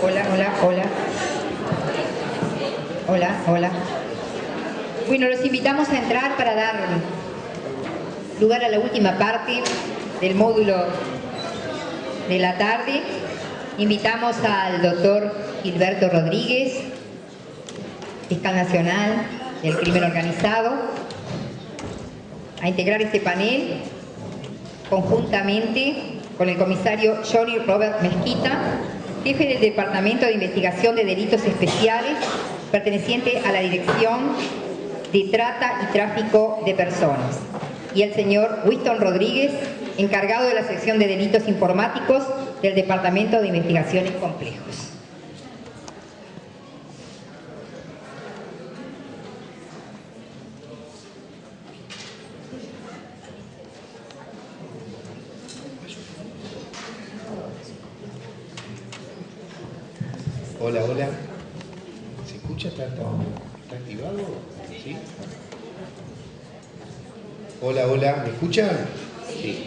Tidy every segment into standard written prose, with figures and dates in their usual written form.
Hola, hola, hola. Hola, hola. Bueno, los invitamos a entrar para dar lugar a la última parte del módulo de la tarde. Invitamos al doctor Gilberto Rodríguez, fiscal nacional del crimen organizado, a integrar este panel conjuntamente con el comisario Johnny Robert Mezquita, jefe del Departamento de Investigación de Delitos Especiales, perteneciente a la Dirección de Trata y Tráfico de Personas, y el señor Winston Rodríguez, encargado de la sección de Delitos Informáticos del Departamento de Investigaciones Complejos. Hola, hola. ¿Se escucha? ¿Está activado? ¿Sí? Hola, hola. ¿Me escuchan? Sí.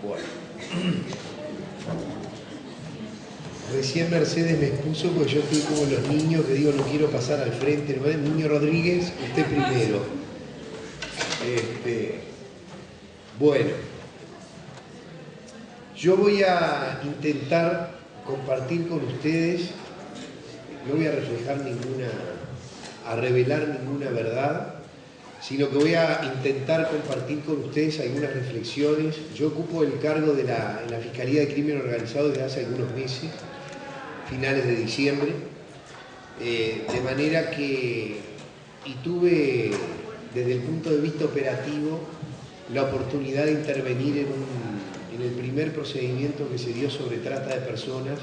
Bueno. Recién Mercedes me expuso porque yo estoy como los niños que digo no quiero pasar al frente. ¿No? Niño Rodríguez, usted primero. Bueno. Yo voy a intentar compartir con ustedes, no voy a reflejar a revelar ninguna verdad, sino que voy a intentar compartir con ustedes algunas reflexiones. Yo ocupo el cargo en la Fiscalía de Crimen Organizado desde hace algunos meses, finales de diciembre, de manera que, y tuve desde el punto de vista operativo la oportunidad de intervenir en el primer procedimiento que se dio sobre trata de personas,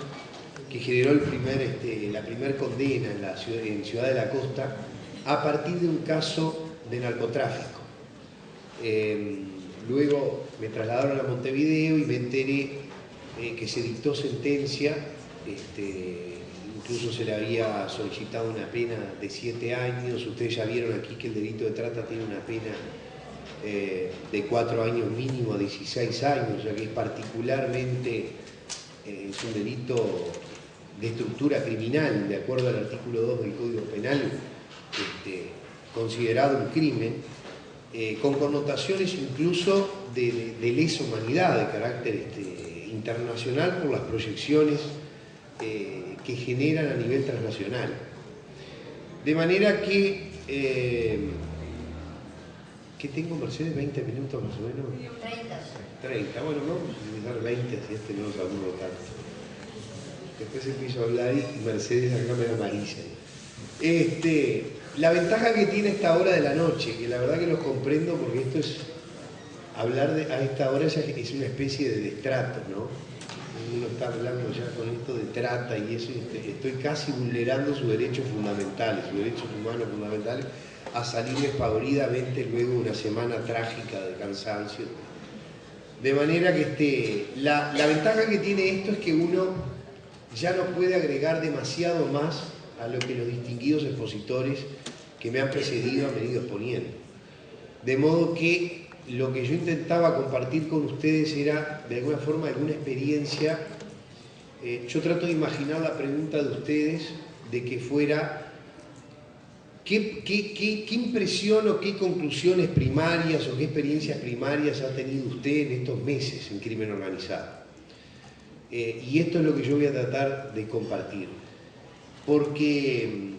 que generó la primer condena en Ciudad de la Costa, a partir de un caso de narcotráfico. Luego me trasladaron a Montevideo y me enteré que se dictó sentencia, incluso se le había solicitado una pena de 7 años. Ustedes ya vieron aquí que el delito de trata tiene una pena de 4 años mínimo a 16 años, ya que es particularmente, es un delito de estructura criminal, de acuerdo al artículo 2 del Código Penal, considerado un crimen, con connotaciones incluso de lesa humanidad, de carácter internacional, por las proyecciones que generan a nivel transnacional. De manera que ¿qué tengo, Mercedes? ¿20 minutos más o menos? 30. Bueno, vamos a utilizar 20, así no nos aburro tanto. Después empiezo a hablar y Mercedes acá me da amarilla. La ventaja que tiene esta hora de la noche, que la verdad que los comprendo, porque esto es, hablar a esta hora ya es una especie de destrato, ¿no? Uno está hablando ya con esto de trata y eso, estoy casi vulnerando sus derechos fundamentales, sus derechos humanos fundamentales, a salir despavoridamente luego de una semana trágica de cansancio. De manera que la ventaja que tiene esto es que uno ya no puede agregar demasiado más a lo que los distinguidos expositores que me han precedido han venido exponiendo. De modo que lo que yo intentaba compartir con ustedes era, de alguna forma, alguna experiencia. Yo trato de imaginar la pregunta de ustedes de que fuera ¿qué impresión o qué conclusiones primarias o qué experiencias primarias ha tenido usted en estos meses en crimen organizado? Y esto es lo que yo voy a tratar de compartir. Porque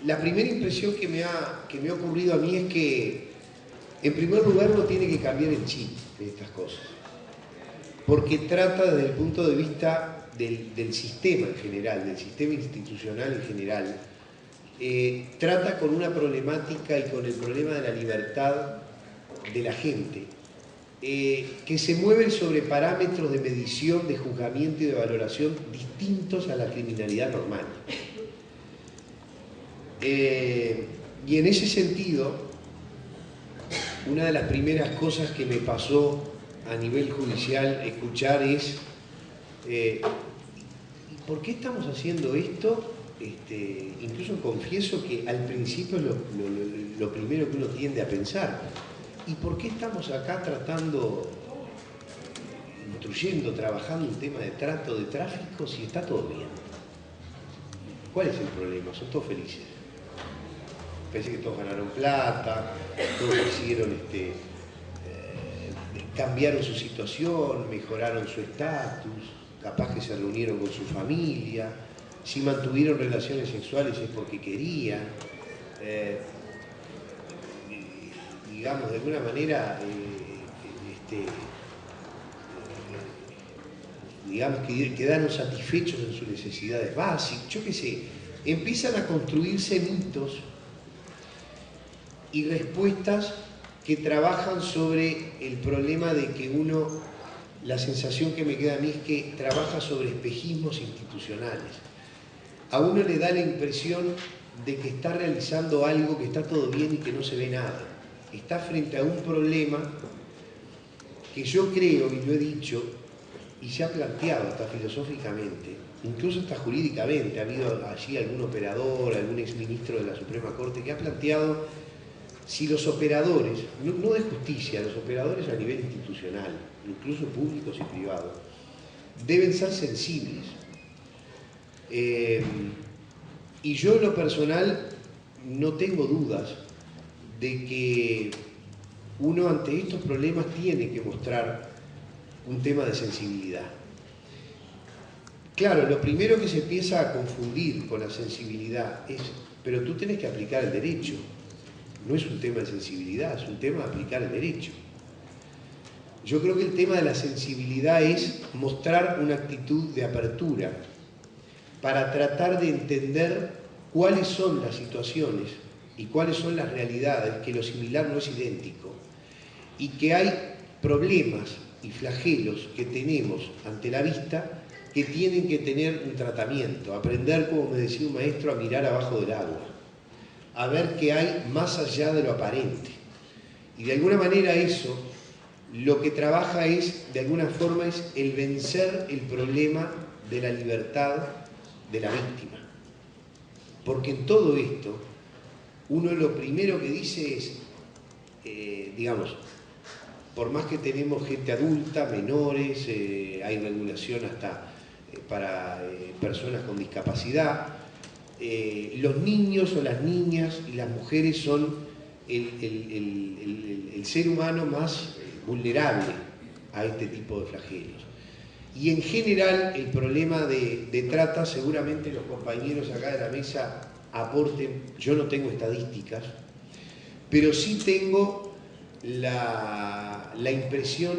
la primera impresión que me ha ocurrido a mí es que, en primer lugar, uno tiene que cambiar el chip de estas cosas. Porque trata desde el punto de vista del sistema en general, del sistema institucional en general, trata con una problemática y con el problema de la libertad de la gente, que se mueven sobre parámetros de medición, de juzgamiento y de valoración distintos a la criminalidad normal. Y en ese sentido, una de las primeras cosas que me pasó a nivel judicial escuchar es ¿por qué estamos haciendo esto? Incluso confieso que al principio es lo primero que uno tiende a pensar. ¿Y por qué estamos acá construyendo, trabajando un tema de trato, de tráfico, si está todo bien? ¿Cuál es el problema? Son todos felices. Parece que todos ganaron plata, todos hicieron cambiaron su situación, mejoraron su estatus, capaz que se reunieron con su familia, si mantuvieron relaciones sexuales es porque querían, digamos, de alguna manera, digamos que quedaron satisfechos en sus necesidades básicas, yo qué sé, empiezan a construirse mitos y respuestas que trabajan sobre el problema de que uno, la sensación que me queda a mí es que trabaja sobre espejismos institucionales. A uno le da la impresión de que está realizando algo, que está todo bien y que no se ve nada. Está frente a un problema que yo creo, y lo he dicho, y se ha planteado hasta filosóficamente, incluso hasta jurídicamente, ha habido allí algún operador, algún exministro de la Suprema Corte que ha planteado si los operadores, no de justicia, los operadores a nivel institucional, incluso públicos y privados, deben ser sensibles. Y yo en lo personal no tengo dudas de que uno ante estos problemas tiene que mostrar un tema de sensibilidad. Claro, lo primero que se empieza a confundir con la sensibilidad es, pero tú tienes que aplicar el derecho. No es un tema de sensibilidad, es un tema de aplicar el derecho. Yo creo que el tema de la sensibilidad es mostrar una actitud de apertura para tratar de entender cuáles son las situaciones y cuáles son las realidades, que lo similar no es idéntico, y que hay problemas y flagelos que tenemos ante la vista que tienen que tener un tratamiento, aprender, como me decía un maestro, a mirar abajo del agua, a ver qué hay más allá de lo aparente. Y de alguna manera eso, lo que trabaja es, de alguna forma, es el vencer el problema de la libertad de la víctima. Porque en todo esto, uno lo primero que dice es, digamos, por más que tenemos gente adulta, menores, hay regulación hasta para personas con discapacidad, los niños o las niñas y las mujeres son el ser humano más vulnerable a este tipo de flagelos. Y en general el problema de trata, seguramente los compañeros acá de la mesa aporten, yo no tengo estadísticas, pero sí tengo la impresión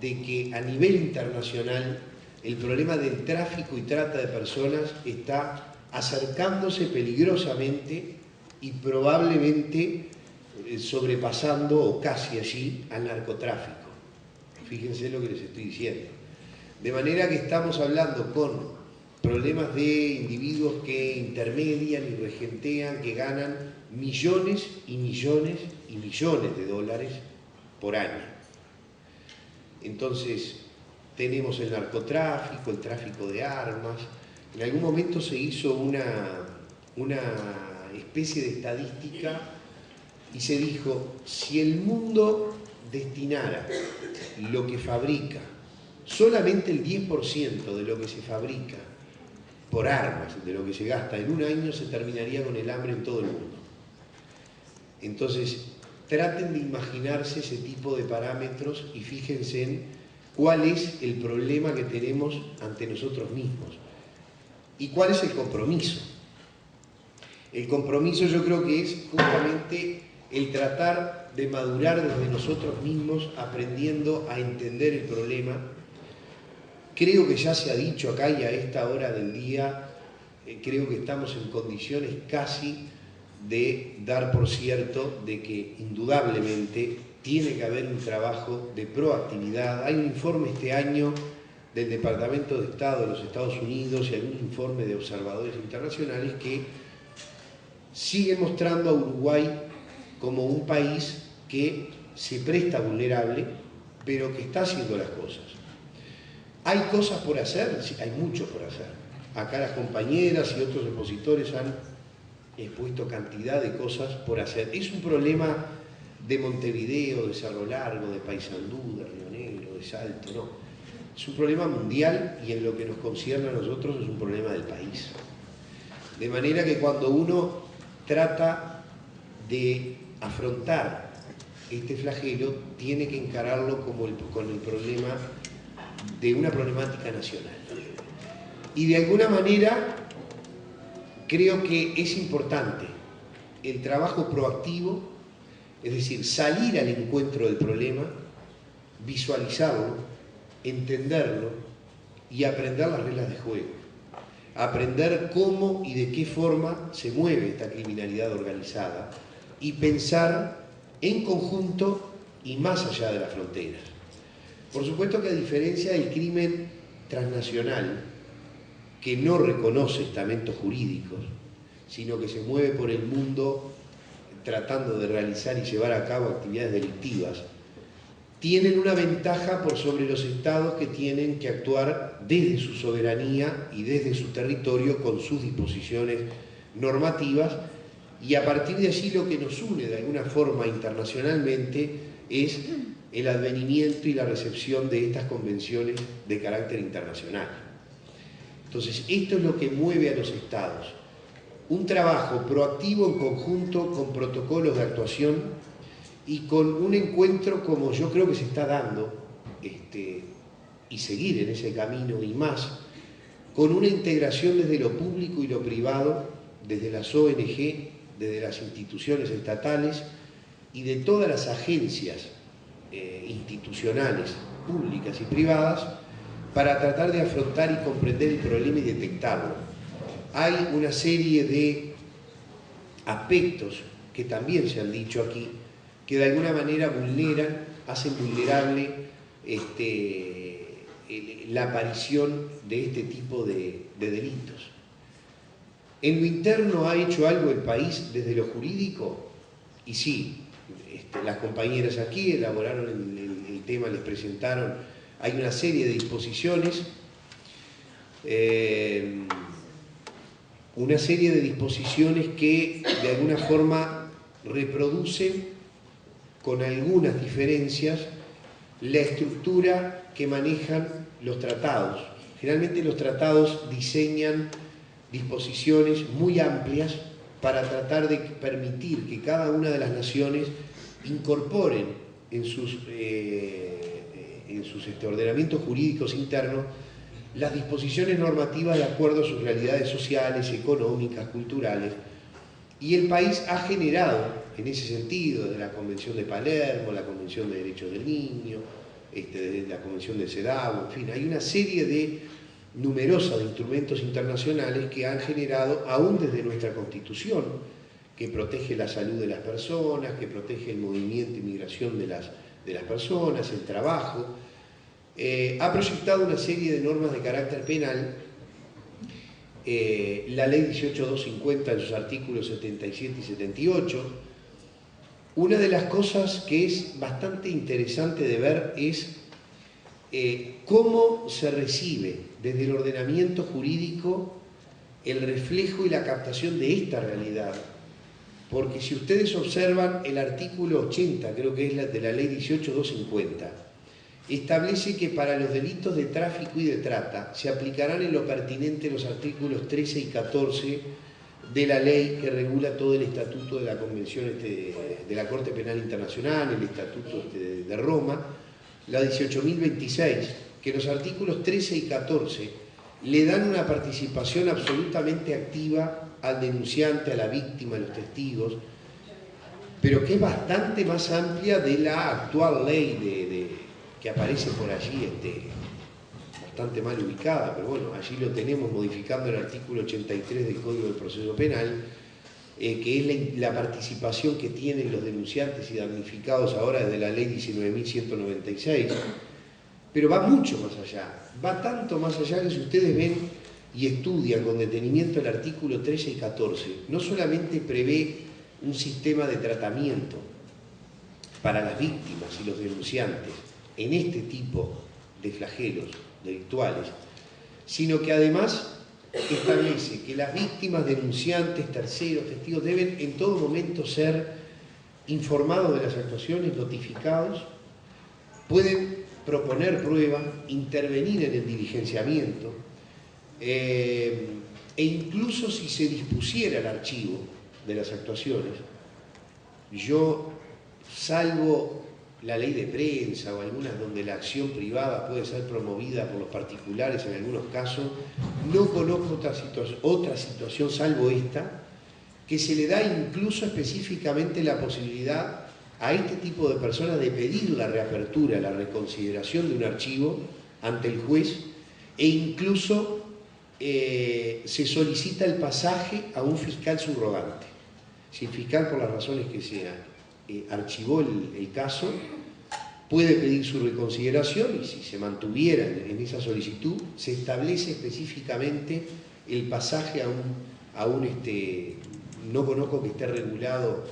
de que a nivel internacional el problema del tráfico y trata de personas está acercándose peligrosamente y probablemente sobrepasando o casi allí al narcotráfico. Fíjense lo que les estoy diciendo. De manera que estamos hablando con problemas de individuos que intermedian y regentean, que ganan millones y millones y millones de dólares por año. Entonces, tenemos el narcotráfico, el tráfico de armas. En algún momento se hizo una especie de estadística y se dijo, si el mundo destinara lo que fabrica, solamente el 10% de lo que se fabrica por armas, de lo que se gasta en un año, se terminaría con el hambre en todo el mundo. Entonces, traten de imaginarse ese tipo de parámetros y fíjense en cuál es el problema que tenemos ante nosotros mismos. ¿Y cuál es el compromiso? El compromiso yo creo que es justamente el tratar de madurar desde nosotros mismos, aprendiendo a entender el problema. Creo que ya se ha dicho acá y a esta hora del día, creo que estamos en condiciones casi de dar por cierto de que indudablemente tiene que haber un trabajo de proactividad. Hay un informe este año del Departamento de Estado de los Estados Unidos y algún informe de observadores internacionales que sigue mostrando a Uruguay como un país que se presta vulnerable, pero que está haciendo las cosas. ¿Hay cosas por hacer? Sí, hay mucho por hacer. Acá las compañeras y otros expositores han expuesto cantidad de cosas por hacer. Es un problema de Montevideo, de Cerro Largo, de Paysandú, de Río Negro, de Salto, no. es un problema mundial y en lo que nos concierne a nosotros es un problema del país. De manera que cuando uno trata de afrontar este flagelo, tiene que encararlo como con el problema de una problemática nacional. Y de alguna manera creo que es importante el trabajo proactivo, es decir, salir al encuentro del problema, visualizarlo, entenderlo y aprender las reglas de juego. Aprender cómo y de qué forma se mueve esta criminalidad organizada y pensar en conjunto y más allá de las fronteras. Por supuesto que a diferencia del crimen transnacional, que no reconoce estamentos jurídicos, sino que se mueve por el mundo tratando de realizar y llevar a cabo actividades delictivas, tienen una ventaja por sobre los estados que tienen que actuar desde su soberanía y desde su territorio con sus disposiciones normativas, y a partir de allí lo que nos une de alguna forma internacionalmente es el advenimiento y la recepción de estas convenciones de carácter internacional. Entonces, esto es lo que mueve a los estados. Un trabajo proactivo en conjunto con protocolos de actuación y con un encuentro como yo creo que se está dando, y seguir en ese camino y más, con una integración desde lo público y lo privado, desde las ONG, desde las instituciones estatales y de todas las agencias institucionales, públicas y privadas, para tratar de afrontar y comprender el problema y detectarlo. Hay una serie de aspectos que también se han dicho aquí, que de alguna manera hacen vulnerable la aparición de este tipo de delitos. En lo interno ha hecho algo el país desde lo jurídico, y sí, las compañeras aquí elaboraron el tema, les presentaron, hay una serie de disposiciones, que de alguna forma reproducen con algunas diferencias la estructura que manejan los tratados. Generalmente los tratados diseñan disposiciones muy amplias para tratar de permitir que cada una de las naciones incorporen en sus ordenamientos jurídicos internos las disposiciones normativas de acuerdo a sus realidades sociales, económicas, culturales. Y el país ha generado, en ese sentido, de la Convención de Palermo, la Convención de Derechos del Niño, de la Convención de CEDAW, en fin, hay una serie de numerosos instrumentos internacionales que han generado, aún desde nuestra Constitución, que protege la salud de las personas, que protege el movimiento y migración de las personas, el trabajo, ha proyectado una serie de normas de carácter penal. La ley 18.250 en sus artículos 77 y 78. Una de las cosas que es bastante interesante de ver es cómo se recibe desde el ordenamiento jurídico el reflejo y la captación de esta realidad. Porque si ustedes observan el artículo 80, creo que es de la ley 18.250, establece que para los delitos de tráfico y de trata se aplicarán en lo pertinente los artículos 13 y 14 de la ley que regula todo el estatuto de la Convención de la Corte Penal Internacional, el estatuto de Roma, la 18.026, que los artículos 13 y 14 le dan una participación absolutamente activa al denunciante, a la víctima, a los testigos, pero que es bastante más amplia de la actual ley que aparece por allí, bastante mal ubicada, pero bueno, allí lo tenemos modificando el artículo 83 del Código del Proceso Penal, que es la participación que tienen los denunciantes y damnificados ahora desde la ley 19.196, pero va mucho más allá, va tanto más allá que si ustedes ven y estudian con detenimiento el artículo 13 y 14, no solamente prevé un sistema de tratamiento para las víctimas y los denunciantes en este tipo de flagelos delictuales, sino que además establece que las víctimas, denunciantes, terceros, testigos deben en todo momento ser informados de las actuaciones, notificados, pueden proponer prueba, intervenir en el diligenciamiento, e incluso si se dispusiera el archivo de las actuaciones, yo, salvo la ley de prensa o algunas donde la acción privada puede ser promovida por los particulares en algunos casos, no conozco otra situación salvo esta, que se le da incluso específicamente la posibilidad a este tipo de personas de pedir la reapertura, la reconsideración de un archivo ante el juez, e incluso se solicita el pasaje a un fiscal subrogante. Si el fiscal, por las razones que sea, archivó el caso, puede pedir su reconsideración, y si se mantuviera en esa solicitud, se establece específicamente el pasaje a un no conozco que esté regulado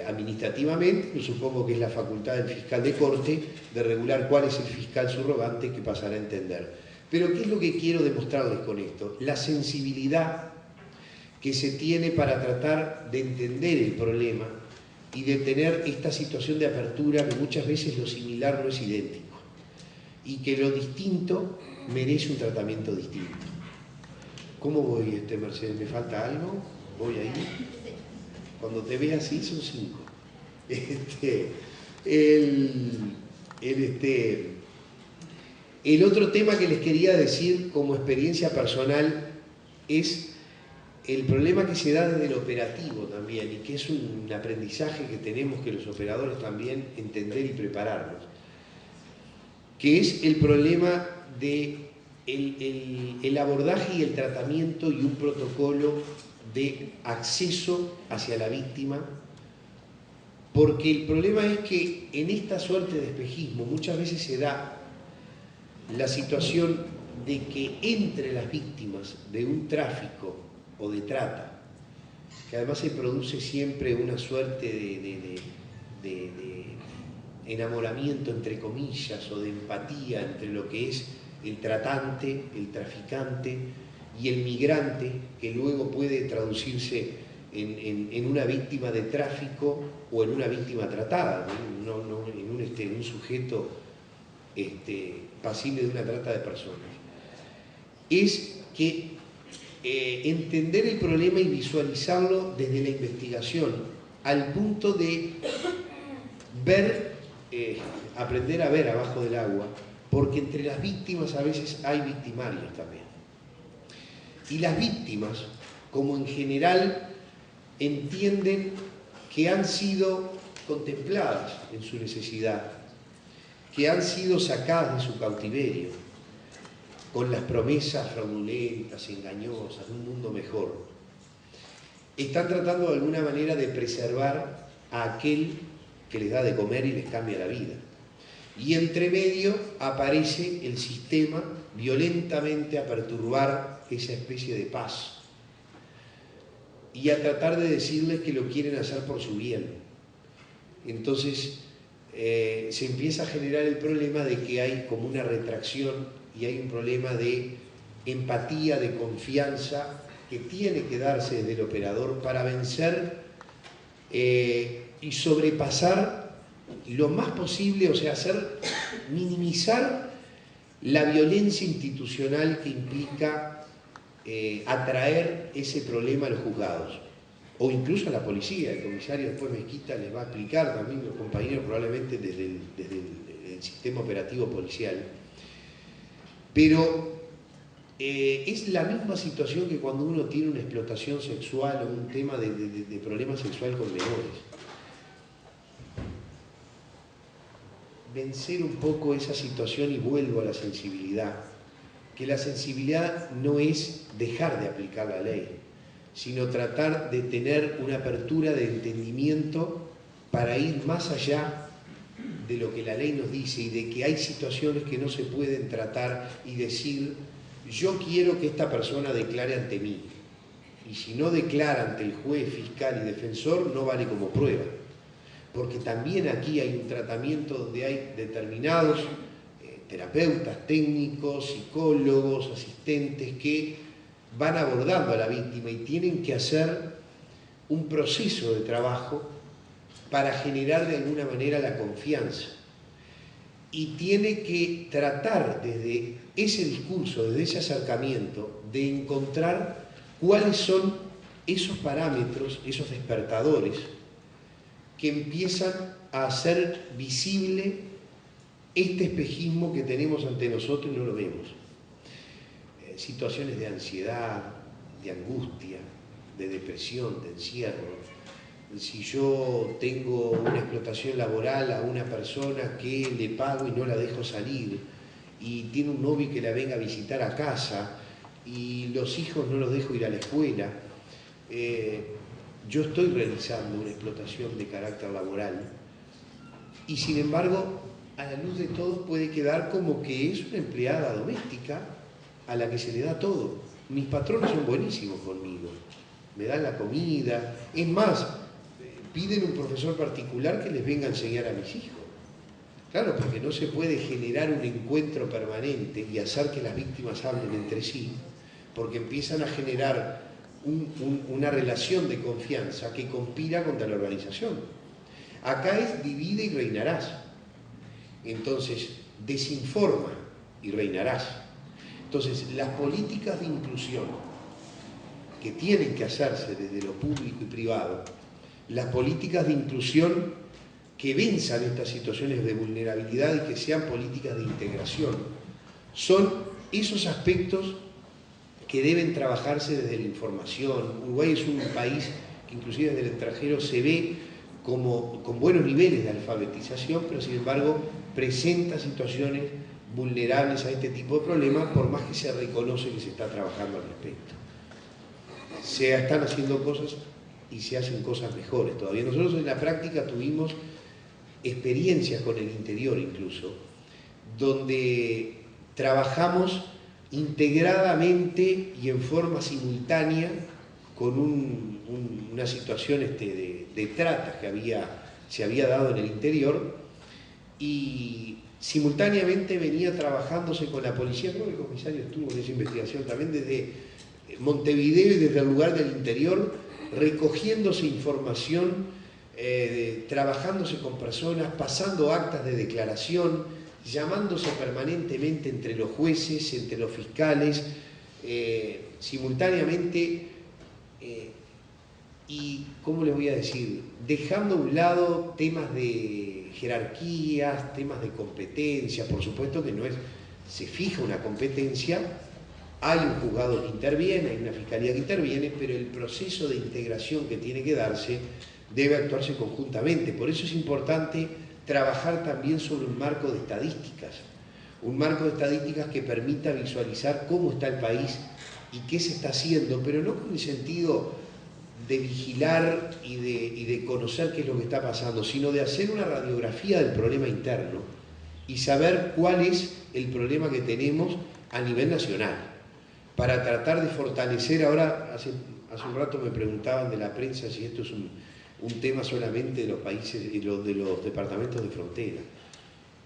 administrativamente, pero supongo que es la facultad del fiscal de corte de regular cuál es el fiscal subrogante, que pasará a entender. Pero ¿qué es lo que quiero demostrarles con esto? La sensibilidad que se tiene para tratar de entender el problema y de tener esta situación de apertura, que muchas veces lo similar no es idéntico y que lo distinto merece un tratamiento distinto. ¿Cómo voy, Mercedes? ¿Me falta algo? ¿Voy ahí? Cuando te veas así son 5. El otro tema que les quería decir como experiencia personal es el problema que se da desde el operativo también, y que es un aprendizaje que tenemos que los operadores también entender y prepararnos, que es el problema de el abordaje y el tratamiento y un protocolo de acceso hacia la víctima, porque el problema es que en esta suerte de espejismo muchas veces se da la situación de que entre las víctimas de un tráfico o de trata, que además se produce siempre una suerte de enamoramiento, entre comillas, o de empatía entre lo que es el tratante, el traficante y el migrante, que luego puede traducirse en una víctima de tráfico o en una víctima tratada, en un sujeto pasible de una trata de personas. Es que entender el problema y visualizarlo desde la investigación, al punto de ver, aprender a ver abajo del agua, porque entre las víctimas a veces hay victimarios también. Y las víctimas, como en general, entienden que han sido contempladas en su necesidad, que han sido sacadas de su cautiverio, con las promesas fraudulentas, engañosas, de un mundo mejor. Están tratando de alguna manera de preservar a aquel que les da de comer y les cambia la vida. Y entre medio aparece el sistema violentamente a perturbar esa especie de paz y a tratar de decirles que lo quieren hacer por su bien. Entonces se empieza a generar el problema de que hay como una retracción y hay un problema de empatía, de confianza, que tiene que darse desde el operador para vencer y sobrepasar lo más posible, o sea, minimizar la violencia institucional que implica atraer ese problema a los juzgados, o incluso a la policía. El comisario después Mezquita les va a explicar, también los compañeros probablemente desde el sistema operativo policial. Pero es la misma situación que cuando uno tiene una explotación sexual o un tema de problema sexual con menores. Vencer un poco esa situación, y vuelvo a la sensibilidad, que la sensibilidad no es dejar de aplicar la ley, sino tratar de tener una apertura de entendimiento para ir más allá de lo que la ley nos dice, y de que hay situaciones que no se pueden tratar y decir: yo quiero que esta persona declare ante mí, y si no declara ante el juez, fiscal y defensor, no vale como prueba. Porque también aquí hay un tratamiento donde hay determinados terapeutas, técnicos, psicólogos, asistentes que van abordando a la víctima y tienen que hacer un proceso de trabajo para generar de alguna manera la confianza. y tiene que tratar desde ese discurso, desde ese acercamiento, de encontrar cuáles son esos parámetros, esos despertadores que empiezan a hacer visible este espejismo que tenemos ante nosotros y no lo vemos. Situaciones de ansiedad, de angustia, de depresión, de encierro. Si yo tengo una explotación laboral a una persona que le pago y no la dejo salir, y tiene un novio que la venga a visitar a casa, y los hijos no los dejo ir a la escuela, yo estoy realizando una explotación de carácter laboral, y sin embargo, a la luz de todos puede quedar como que es una empleada doméstica a la que se le da todo. Mis patrones son buenísimos conmigo, me dan la comida, es más, piden un profesor particular que les venga a enseñar a mis hijos. Claro, porque no se puede generar un encuentro permanente y hacer que las víctimas hablen entre sí, porque empiezan a generar una relación de confianza que conspira contra la organización. Acá es divide y reinarás. Entonces, desinforma y reinarás. Entonces, las políticas de inclusión que tienen que hacerse desde lo público y privado, las políticas de inclusión que venzan estas situaciones de vulnerabilidad y que sean políticas de integración, son esos aspectos que deben trabajarse desde la información. Uruguay es un país que inclusive desde el extranjero se ve como con buenos niveles de alfabetización, pero sin embargo presenta situaciones vulnerables a este tipo de problemas, por más que se reconoce que se está trabajando al respecto. Se están haciendo cosas y se hacen cosas mejores todavía. Nosotros en la práctica tuvimos experiencias con el interior incluso, donde trabajamos integradamente y en forma simultánea con una situación de trata que se había dado en el interior, y simultáneamente venía trabajándose con la policía. Creo que el comisario estuvo en esa investigación también desde Montevideo y desde el lugar del interior, recogiéndose información, trabajándose con personas, pasando actas de declaración, llamándose permanentemente entre los jueces, entre los fiscales, simultáneamente, y, ¿cómo les voy a decir?, dejando a un lado temas de jerarquías, temas de competencia. Por supuesto que no es, se fija una competencia, hay un juzgado que interviene, hay una fiscalía que interviene, pero el proceso de integración que tiene que darse debe actuarse conjuntamente. Por eso es importante trabajar también sobre un marco de estadísticas que permita visualizar cómo está el país y qué se está haciendo, pero no con el sentido de vigilar y de conocer qué es lo que está pasando, sino de hacer una radiografía del problema interno y saber cuál es el problema que tenemos a nivel nacional, para tratar de fortalecer. Ahora, hace un rato me preguntaban de la prensa si esto es un tema solamente de los países y de los departamentos de frontera.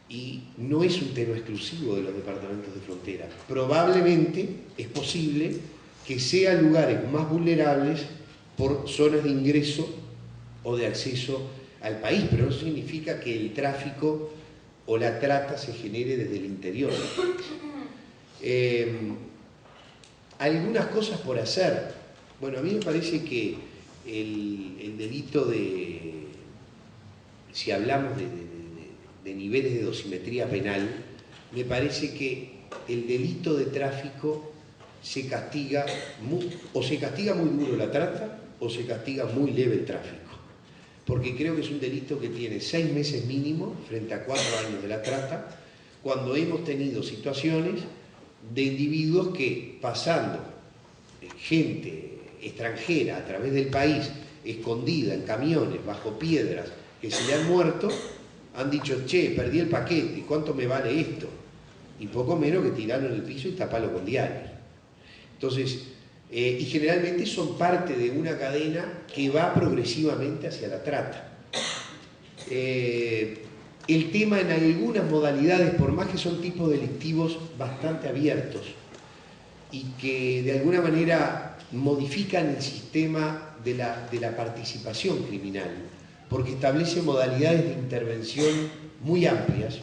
Y no es un tema exclusivo de los departamentos de frontera. Probablemente es posible que sean lugares más vulnerables por zonas de ingreso o de acceso al país, pero no significa que el tráfico o la trata se genere desde el interior. Algunas cosas por hacer. Bueno, a mí me parece que el delito si hablamos de niveles de dosimetría penal, me parece que el delito de tráfico se castiga muy duro la trata, o se castiga muy leve el tráfico, porque creo que es un delito que tiene 6 meses mínimo frente a 4 años de la trata, cuando hemos tenido situaciones de individuos que, pasando gente extranjera a través del país, escondida en camiones, bajo piedras, que se le han muerto, han dicho: che, perdí el paquete, ¿cuánto me vale esto? Y poco menos que tirarlo en el piso y taparlo con diarios. Entonces, y generalmente son parte de una cadena que va progresivamente hacia la trata. El tema en algunas modalidades, por más que son tipos delictivos bastante abiertos y que de alguna manera modifican el sistema de la participación criminal, porque establece modalidades de intervención muy amplias,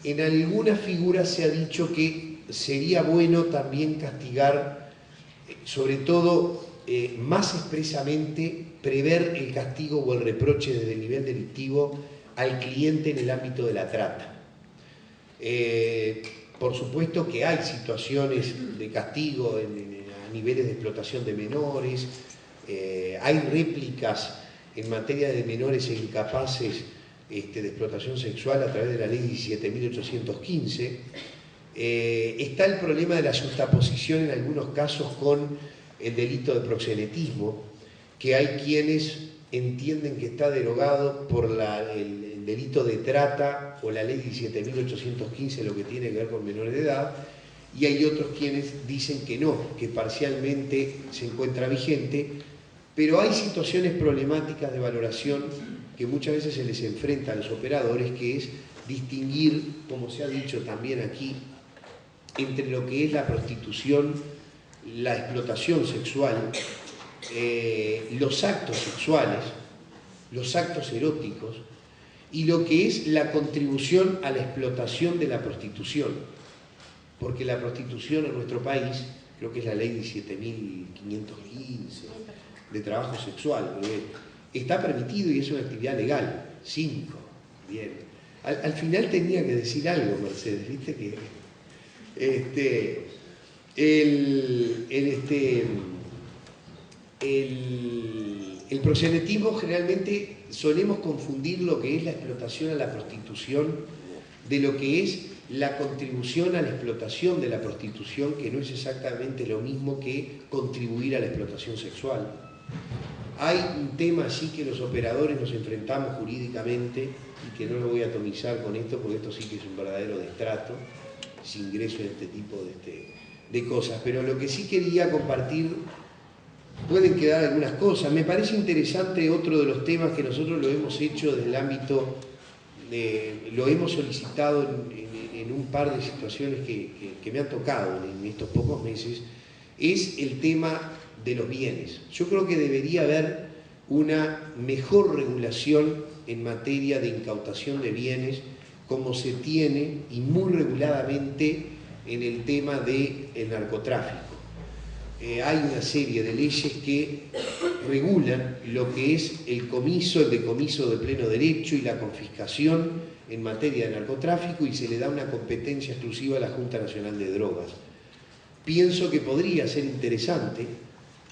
en algunas figuras se ha dicho que sería bueno también castigar, sobre todo más expresamente, prever el castigo o el reproche desde el nivel delictivo al cliente en el ámbito de la trata. Por supuesto que hay situaciones de castigo a niveles de explotación de menores, hay réplicas en materia de menores e incapaces de explotación sexual a través de la ley 17.815. Está el problema de la justaposición en algunos casos con el delito de proxenetismo, que hay quienes entienden que está derogado por el delito de trata o la ley 17.815, lo que tiene que ver con menores de edad, y hay otros quienes dicen que no, que parcialmente se encuentra vigente, pero hay situaciones problemáticas de valoración que muchas veces se les enfrenta a los operadores, que es distinguir, como se ha dicho también aquí, entre lo que es la prostitución, la explotación sexual, los actos sexuales, los actos eróticos, y lo que es la contribución a la explotación de la prostitución. Porque la prostitución en nuestro país, creo que es la ley 17.515 de trabajo sexual, está permitido y es una actividad legal. 5. Bien. Al final tenía que decir algo, Mercedes, viste que el proxenetismo, generalmente solemos confundir lo que es la explotación a la prostitución de lo que es la contribución a la explotación de la prostitución, que no es exactamente lo mismo que contribuir a la explotación sexual. Hay un tema así que los operadores nos enfrentamos jurídicamente, y que no lo voy a atomizar con esto, porque esto sí que es un verdadero destrato, sin ingreso en este tipo de cosas. Pero lo que sí quería compartir, pueden quedar algunas cosas. Me parece interesante otro de los temas que nosotros lo hemos hecho desde el ámbito, lo hemos solicitado en un par de situaciones que me han tocado en estos pocos meses, es el tema de los bienes. Yo creo que debería haber una mejor regulación en materia de incautación de bienes, como se tiene y muy reguladamente en el tema del narcotráfico. Hay una serie de leyes que regulan lo que es el comiso, el decomiso de pleno derecho y la confiscación en materia de narcotráfico, y se le da una competencia exclusiva a la Junta Nacional de Drogas. Pienso que podría ser interesante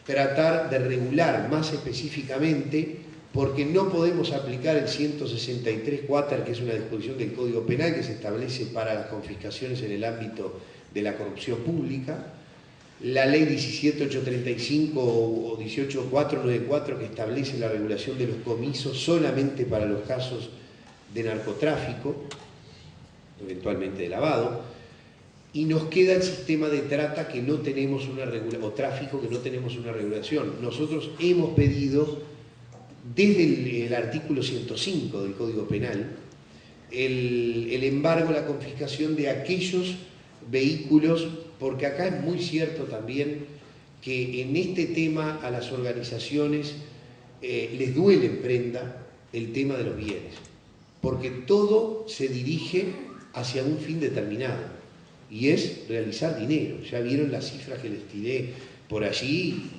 tratar de regular más específicamente, porque no podemos aplicar el 163-4, que es una disposición del Código Penal que se establece para las confiscaciones en el ámbito de la corrupción pública, la ley 17.835 o 18.494, que establece la regulación de los comisos solamente para los casos de narcotráfico, eventualmente de lavado, y nos queda el sistema de trata que no tenemos una regulación, o tráfico que no tenemos una regulación. Nosotros hemos pedido, desde el artículo 105 del Código Penal, el embargo, la confiscación de aquellos vehículos, porque acá es muy cierto también que en este tema a las organizaciones les duele en prenda el tema de los bienes, porque todo se dirige hacia un fin determinado, y es realizar dinero. Ya vieron las cifras que les tiré por allí,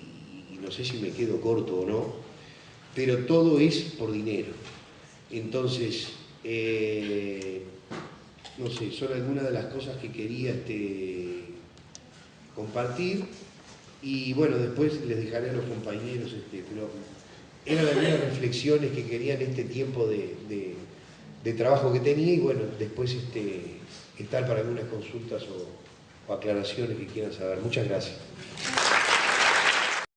y no sé si me quedo corto o no, pero todo es por dinero. Entonces, no sé, son algunas de las cosas que quería compartir, y bueno, después les dejaré a los compañeros, pero eran algunas reflexiones que quería en este tiempo de trabajo que tenía, y bueno, después estar para algunas consultas o aclaraciones que quieran saber. Muchas gracias.